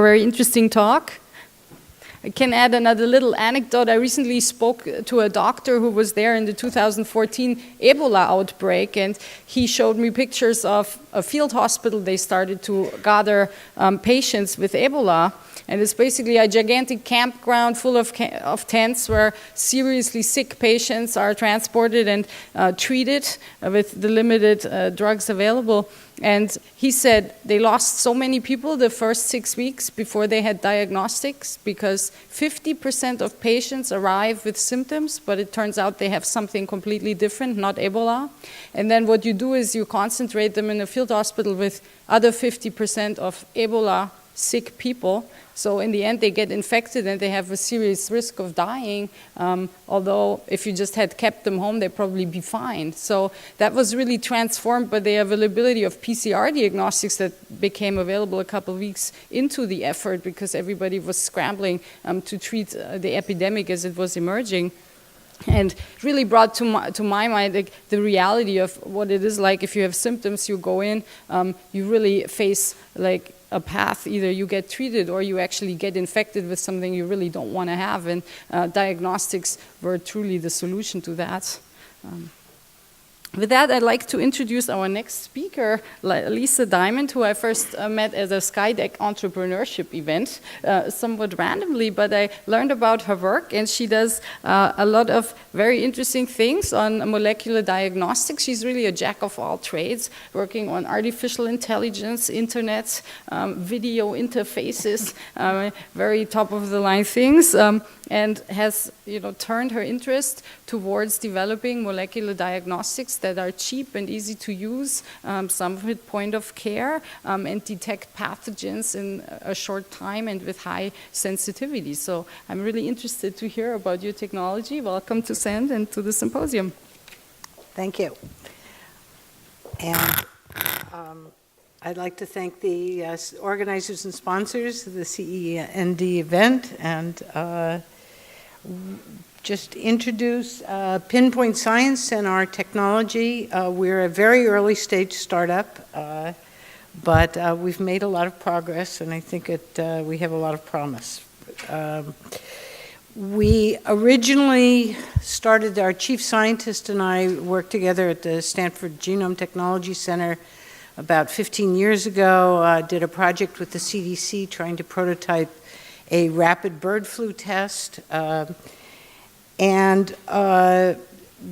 very interesting talk. I can add another little anecdote. I recently spoke to a doctor who was there in the 2014 Ebola outbreak, and he showed me pictures of a field hospital. They started to gather patients with Ebola, and it's basically a gigantic campground full of tents where seriously sick patients are transported and treated with the limited drugs available. And he said they lost so many people the first 6 weeks before they had diagnostics, because 50% of patients arrive with symptoms, but it turns out they have something completely different, not Ebola. And then what you do is you concentrate them in a field hospital with other 50% of Ebola sick people. So in the end, they get infected and they have a serious risk of dying, although if you just had kept them home, they'd probably be fine. So that was really transformed by the availability of PCR diagnostics that became available a couple of weeks into the effort, because everybody was scrambling to treat the epidemic as it was emerging. And really brought to my mind like, the reality of what it is like if you have symptoms, you go in, you really face like a path, either you get treated or you actually get infected with something you really don't want to have, and diagnostics were truly the solution to that. With that, I'd like to introduce our next speaker, Lisa Diamond, who I first met at a Skydeck entrepreneurship event, somewhat randomly, but I learned about her work, and she does a lot of very interesting things on molecular diagnostics. She's really a jack of all trades, working on artificial intelligence, internet, video interfaces, very top of the line things, and has turned her interest towards developing molecular diagnostics that are cheap and easy to use, some of it point of care, and detect pathogens in a short time and with high sensitivity. So I'm really interested to hear about your technology. Welcome to CEND and to the symposium. Thank you. And I'd like to thank the organizers and sponsors of the CEND event, and just introduce Pinpoint Science and our technology. We're a very early stage startup, but we've made a lot of progress, and I think we have a lot of promise. We originally started, our chief scientist and I worked together at the Stanford Genome Technology Center about 15 years ago, did a project with the CDC trying to prototype a rapid bird flu test. And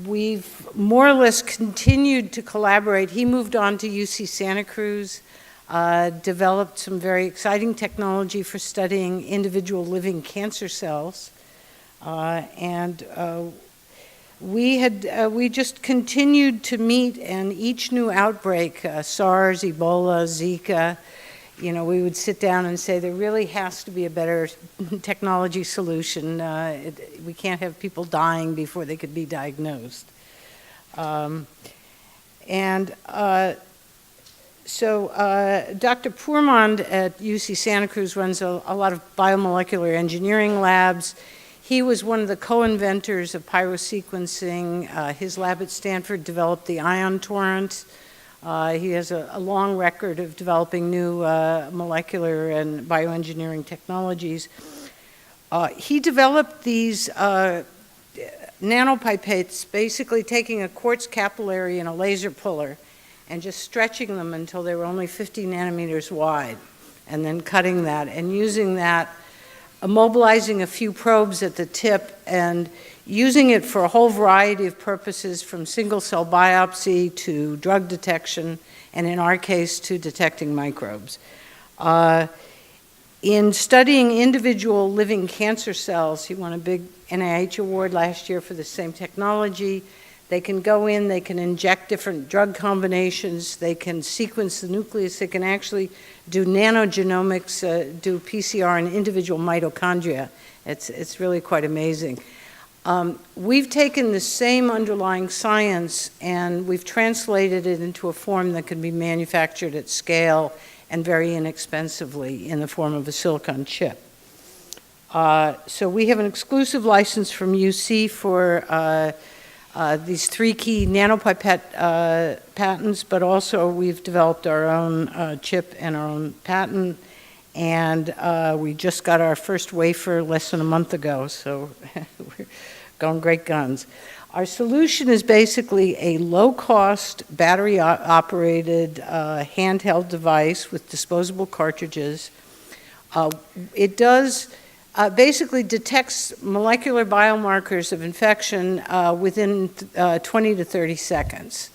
we've more or less continued to collaborate. He moved on to UC Santa Cruz, developed some very exciting technology for studying individual living cancer cells. We just continued to meet, and each new outbreak, SARS, Ebola, Zika, we would sit down and say there really has to be a better technology solution. We can't have people dying before they could be diagnosed. So Dr. Pourmond at UC Santa Cruz runs a lot of biomolecular engineering labs. He was one of the co-inventors of pyrosequencing. His lab at Stanford developed the ion torrent. He has a long record of developing new molecular and bioengineering technologies. He developed these nanopipettes, basically taking a quartz capillary and a laser puller and just stretching them until they were only 50 nanometers wide, and then cutting that and using that, immobilizing a few probes at the tip and using it for a whole variety of purposes, from single-cell biopsy to drug detection, and in our case, to detecting microbes. In studying individual living cancer cells, he won a big NIH award last year for the same technology. They can go in, they can inject different drug combinations, they can sequence the nucleus, they can actually do nanogenomics, do PCR in individual mitochondria. It's really quite amazing. We've taken the same underlying science and we've translated it into a form that can be manufactured at scale and very inexpensively in the form of a silicon chip. So we have an exclusive license from UC for these 3 key nanopipette patents, but also we've developed our own chip and our own patent. And we just got our first wafer less than a month ago, so we're going great guns. Our solution is basically a low-cost, battery-operated handheld device with disposable cartridges. It does basically detects molecular biomarkers of infection within 20 to 30 seconds.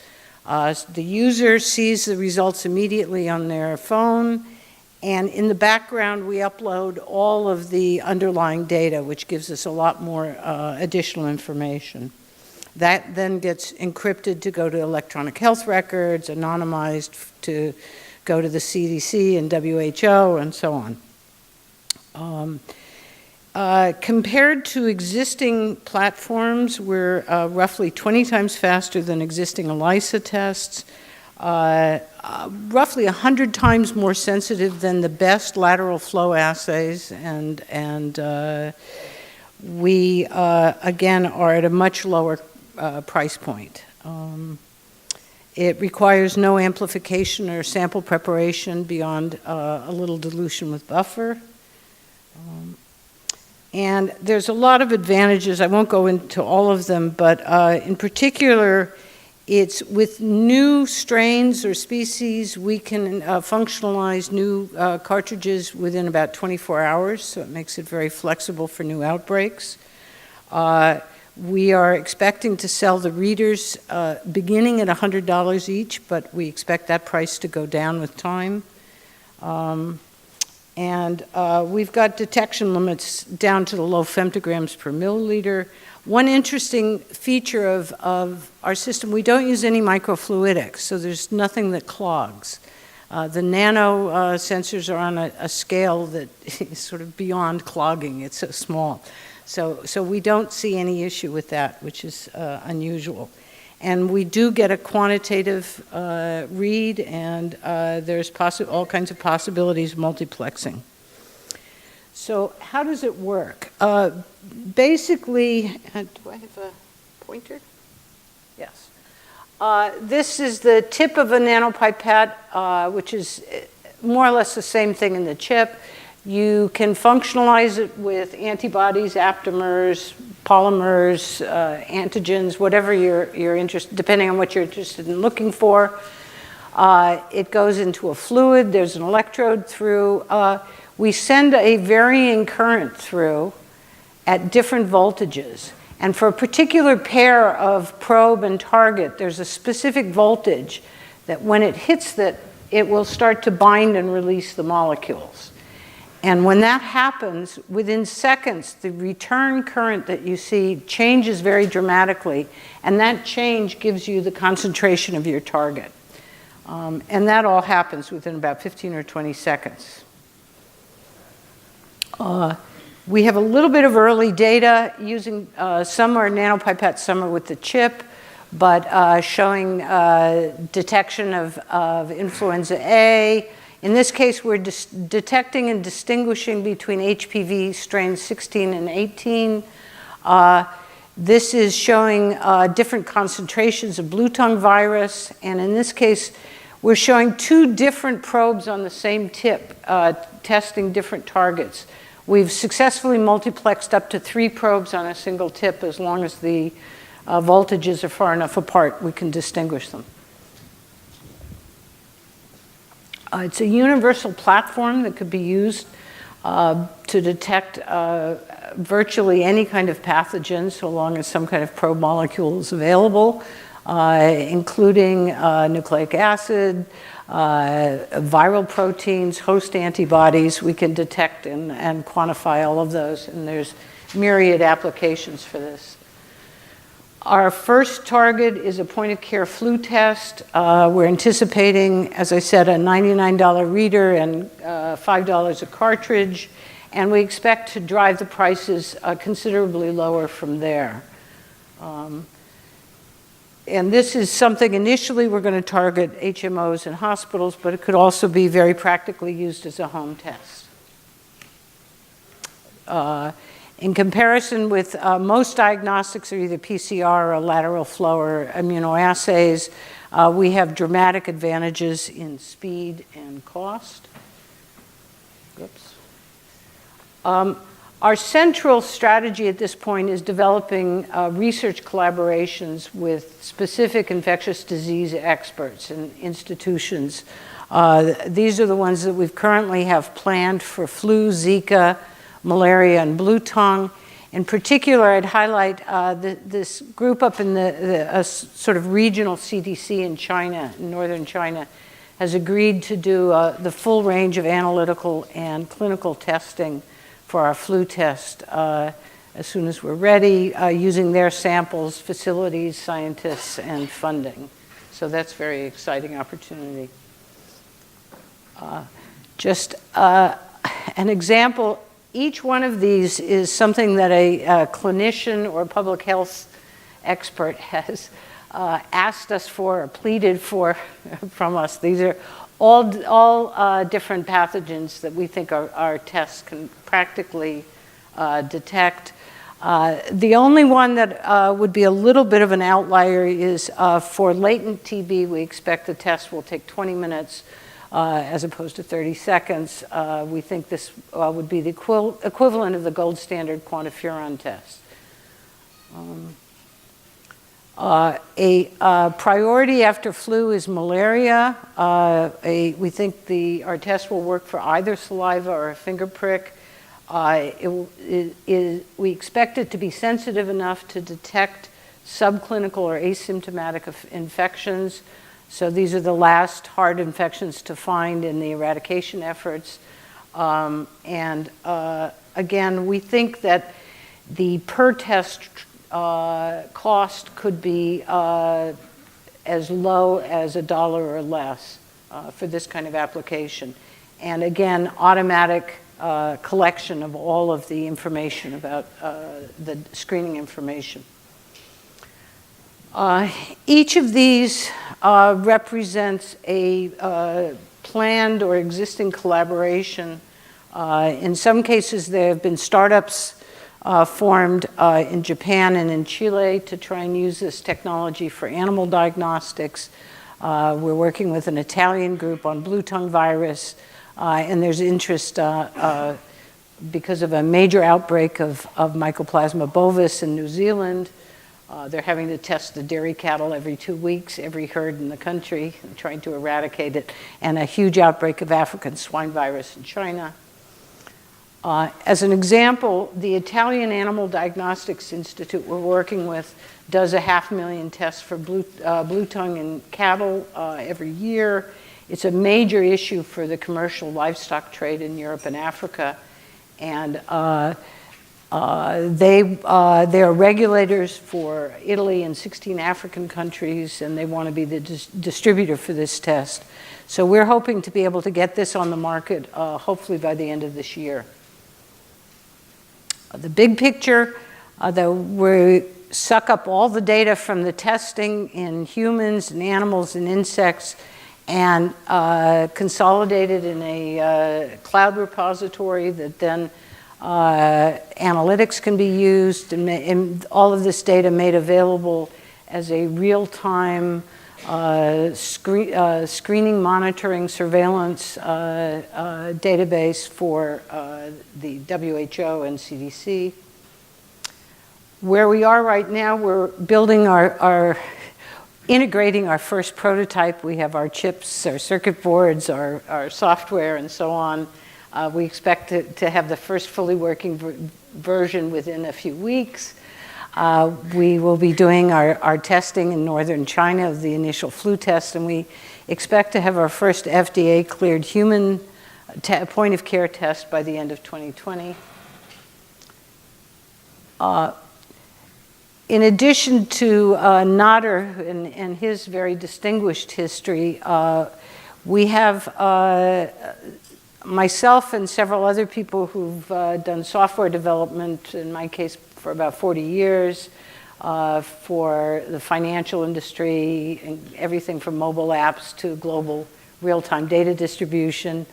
The user sees the results immediately on their phone, and in the background we upload all of the underlying data, which gives us a lot more additional information. That then gets encrypted to go to electronic health records, anonymized to go to the CDC and WHO, and so on. Compared to existing platforms, we're roughly 20 times faster than existing ELISA tests, roughly 100 times more sensitive than the best lateral flow assays, and we, again, are at a much lower price point. It requires no amplification or sample preparation beyond a little dilution with buffer. And there's a lot of advantages. I won't go into all of them, but in particular, it's with new strains or species, we can functionalize new cartridges within about 24 hours, so it makes it very flexible for new outbreaks. We are expecting to sell the readers beginning at $100 each, but we expect that price to go down with time. And we've got detection limits down to the low femtograms per milliliter. One interesting feature of our system, we don't use any microfluidics, so there's nothing that clogs. The nano sensors are on a scale that is sort of beyond clogging. It's so small. So we don't see any issue with that, which is unusual. And we do get a quantitative read, and there's all kinds of possibilities of multiplexing. So how does it work? Basically, do I have a pointer? Yes. This is the tip of a nanopipette, which is more or less the same thing in the chip. You can functionalize it with antibodies, aptamers, polymers, antigens, whatever you're interested, depending on what you're interested in looking for. It goes into a fluid. There's an electrode through. We send a varying current through at different voltages. And for a particular pair of probe and target, there's a specific voltage that when it hits that, it will start to bind and release the molecules. And when that happens, within seconds, the return current that you see changes very dramatically, and that change gives you the concentration of your target. And that all happens within about 15 or 20 seconds. We have a little bit of early data using, some are nanopipettes, some are with the chip, but showing detection of influenza A. In this case, we're detecting and distinguishing between HPV strains 16 and 18. This is showing different concentrations of blue tongue virus, and in this case, we're showing two different probes on the same tip, testing different targets. We've successfully multiplexed up to 3 probes on a single tip. As long as the voltages are far enough apart, we can distinguish them. It's a universal platform that could be used to detect virtually any kind of pathogen, so long as some kind of probe molecule is available, including nucleic acid, viral proteins, host antibodies. We can detect and quantify all of those, and there's myriad applications for this. Our first target is a point-of-care flu test. We're anticipating, as I said, a $99 reader and $5 a cartridge, and we expect to drive the prices considerably lower from there. And this is something initially we're going to target HMOs and hospitals, but it could also be very practically used as a home test. In comparison with most diagnostics are either PCR or lateral flow or immunoassays, we have dramatic advantages in speed and cost. Oops. Our central strategy at this point is developing research collaborations with specific infectious disease experts and institutions. These are the ones that we currently have planned for flu, Zika, malaria, and blue tongue. In particular, I'd highlight this group up in the sort of regional CDC in China, in northern China, has agreed to do the full range of analytical and clinical testing for our flu test as soon as we're ready, using their samples, facilities, scientists, and funding. So that's a very exciting opportunity. Just an example, each one of these is something that a clinician or public health expert has asked us for or pleaded for from us. These are all different pathogens that we think our tests can practically detect. The only one that would be a little bit of an outlier is for latent TB. We expect the test will take 20 minutes as opposed to 30 seconds. We think this would be the equivalent of the gold standard quantiferon test. A priority after flu is malaria. We think our test will work for either saliva or a finger prick. We expect it to be sensitive enough to detect subclinical or asymptomatic infections. So these are the last hard infections to find in the eradication efforts. Again, we think that the per test cost could be as low as $1 or less for this kind of application. And again, automatic collection of all of the information about the screening information. Each of these represents a planned or existing collaboration. In some cases, there have been startups formed in Japan and in Chile to try and use this technology for animal diagnostics. We're working with an Italian group on blue tongue virus, and there's interest because of a major outbreak of Mycoplasma bovis in New Zealand. They're having to test the dairy cattle every 2 weeks, every herd in the country, trying to eradicate it, and a huge outbreak of African swine virus in China. As an example, the Italian Animal Diagnostics Institute we're working with does 500,000 tests for blue tongue in cattle every year. It's a major issue for the commercial livestock trade in Europe and Africa. And they are regulators for Italy and 16 African countries, and they want to be the distributor for this test. So we're hoping to be able to get this on the market hopefully by the end of this year. The big picture, we suck up all the data from the testing in humans and animals and insects and consolidate it in a cloud repository that then analytics can be used, and all of this data made available as a real-time screening, monitoring, surveillance database for the WHO and CDC. Where we are right now, we're building integrating our first prototype. We have our chips, our circuit boards, our software, and so on. We expect to have the first fully working version within a few weeks. We will be doing our testing in northern China of the initial flu test, and we expect to have our first FDA-cleared human point-of-care test by the end of 2020. In addition to Nader and his very distinguished history, we have myself and several other people who've done software development, in my case for about 40 years, for the financial industry, and everything from mobile apps to global real-time data distribution.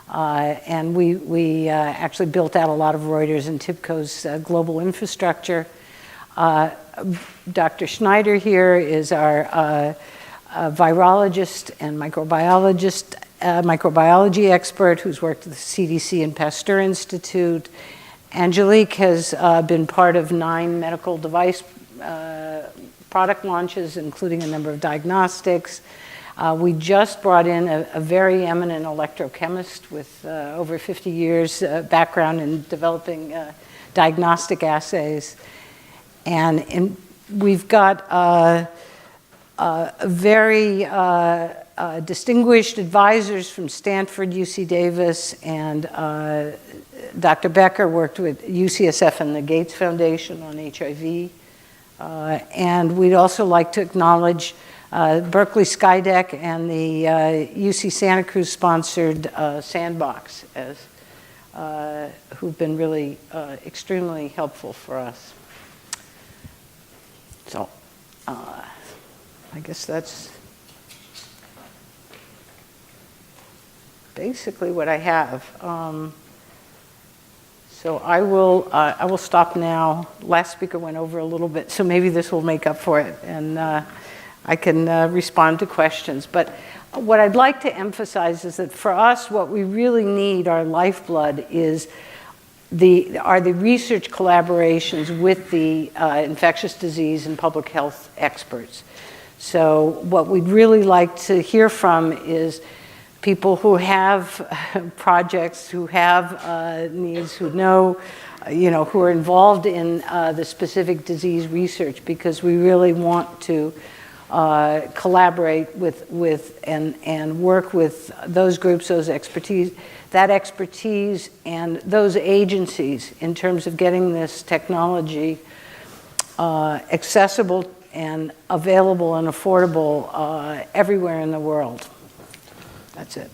And we actually built out a lot of Reuters and TIBCO's global infrastructure. Dr. Schneider here is our virologist and microbiology expert who's worked at the CDC and Pasteur Institute Angelique has been part of 9 medical device product launches, including a number of diagnostics. We just brought in a very eminent electrochemist with over 50 years background in developing diagnostic assays. And we've got very distinguished advisors from Stanford, UC Davis, and Dr. Becker worked with UCSF and the Gates Foundation on HIV. And we'd also like to acknowledge Berkeley Skydeck and the UC Santa Cruz sponsored Sandbox as who've been really extremely helpful for us. So I guess that's basically what I have. So I will stop now. Last speaker went over a little bit, so maybe this will make up for it, and I can respond to questions. But what I'd like to emphasize is that for us, what we really need, our lifeblood, is the research collaborations with the infectious disease and public health experts. So what we'd really like to hear from is people who have projects, who have needs, who know, who are involved in the specific disease research, because we really want to collaborate with and work with those groups, that expertise and those agencies in terms of getting this technology accessible and available and affordable everywhere in the world. That's it.